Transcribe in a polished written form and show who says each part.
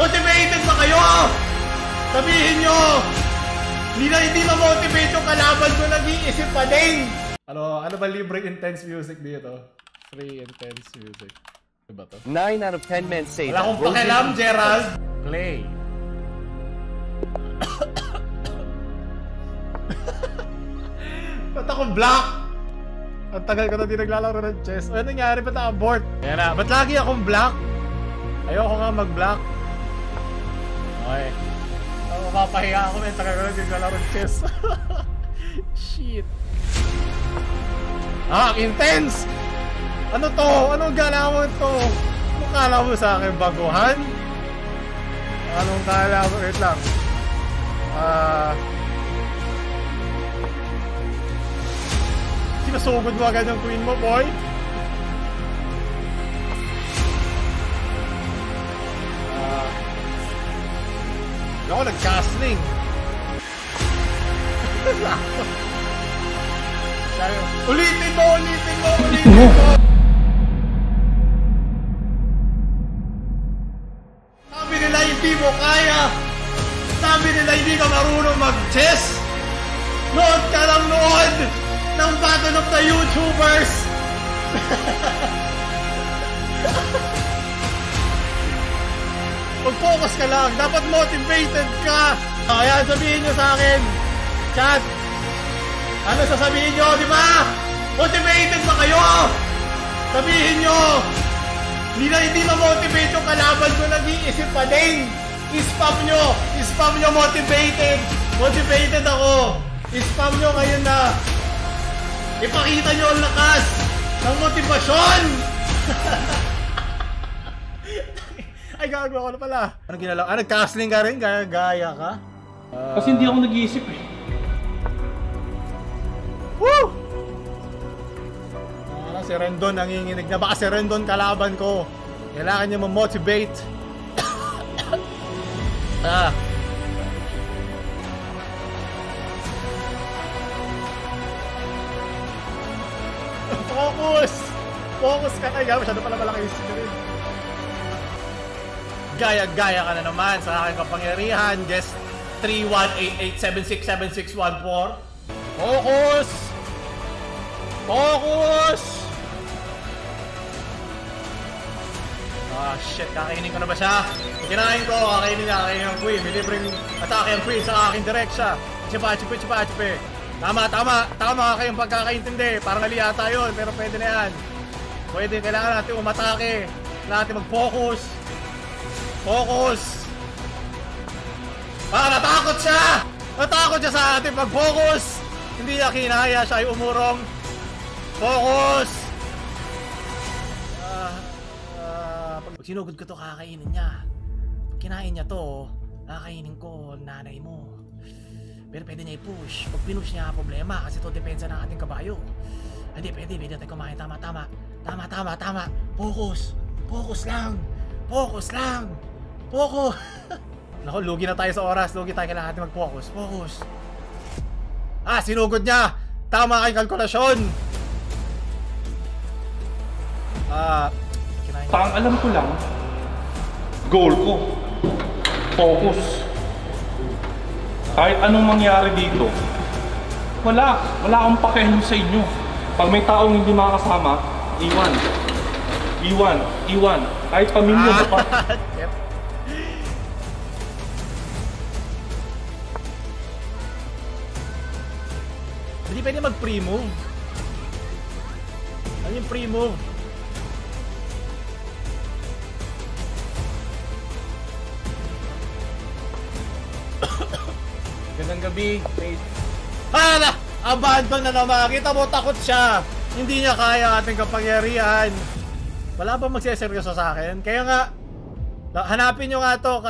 Speaker 1: Motivated ba kayo? Sabihin nyo! Hindi ma-motivate yung kalaban ko, nag-iisip pa din! Ano ba libre intense music dito? Free intense music. Diba to?
Speaker 2: 9 out of 10 men say
Speaker 1: wala akong pakialam, Gerald! Play. Ba't akong black? Ang tagal ko na di naglalaro ng chess. Ano nangyari? Ba't na-abort? Ayan na. Ba't lagi akong black? Ayoko nga mag-black. Okay. Mapapahiya ako na. Tagal ko na di naglalaro ng chess. Shit. Ah, intense! Ano to? Anong gala mo to? Anong kala mo sa akin? Baguhan? Anong kala mo? Wait lang. Sinasugod mo agad yung queen mo, boy. Hindi ako nag-castling. Ulitin mo! Sabi nila hindi mo kaya. Sabi nila hindi ka marunong mag-chess. Nood ka lang nood ng Battle of the YouTubers. Mag-focus ka lang. Dapat motivated ka. Ayan, sabihin nyo sa akin. Chat. Ano sasabihin nyo, di ba? Motivated ba kayo? Sabihin nyo. Hindi ma-motivate yung kalaban ko, nag-iisip pa din. I-spam nyo motivated. Motivated ako. I-spam nyo ngayon na. Ipakita nyo ang lakas ng motibasyon. Ay, gagawa ko na pala. Anong ginalaw? Nag-castling ka rin? Gaya ka?
Speaker 3: Kasi hindi ako nag-iisip eh.
Speaker 1: Woo! Si Rendon nanginginig na. Baka si Rendon kalaban ko. Kailangan niya ma-motivate. Focus! Focus ka na. Masyado pala malaki yung screen. Gaya-gaya ka na naman sa aking kapangyarihan. Guest 3188767614. Focus! Focus! Ah, shit. Kakainin ko na ba siya? Kinain ko. Kakainin ang queen. May libreng atake ang queen sa aking direksya. Chipa. Tama kayong pagkakaintindi. Parang ali ata yun, pero pwede na yan. Pwede, kailangan natin umatake. Kailangan natin mag-focus. Focus! Natakot siya! Natakot siya sa ating pag-focus! Hindi niya kinaya, siya ay umurong. Focus! Pag sinugod ko to, kakainin niya. Pag kinain niya to, kakainin ko nanay mo. Pero pwede niya i-push. Pag pinush niya, problema. Kasi to depensa ng ating kabayo. Hindi, pwede natin kumain. Tama. Focus! Focus lang! Focus! Naku, lugi na tayo sa oras. Lugi tayo, kailangan natin mag-focus. Focus! Sinugod niya! Tama kay kalkulasyon!
Speaker 3: Ang alam ko lang, goal ko, focus. Kahit anong mangyari dito, wala akong pakialam sa inyo. Pag may taong hindi makakasama, iwan. Kahit pamilya mo pa.
Speaker 1: Hindi pwede mag-pre-move. Ano yung pre-move? Gandang gabi. Abandon na naman. Kita mo, takot siya. Hindi niya kaya ating kapangyarihan. Wala ba magseseryoso sa akin? Kaya nga, hanapin nyo nga to.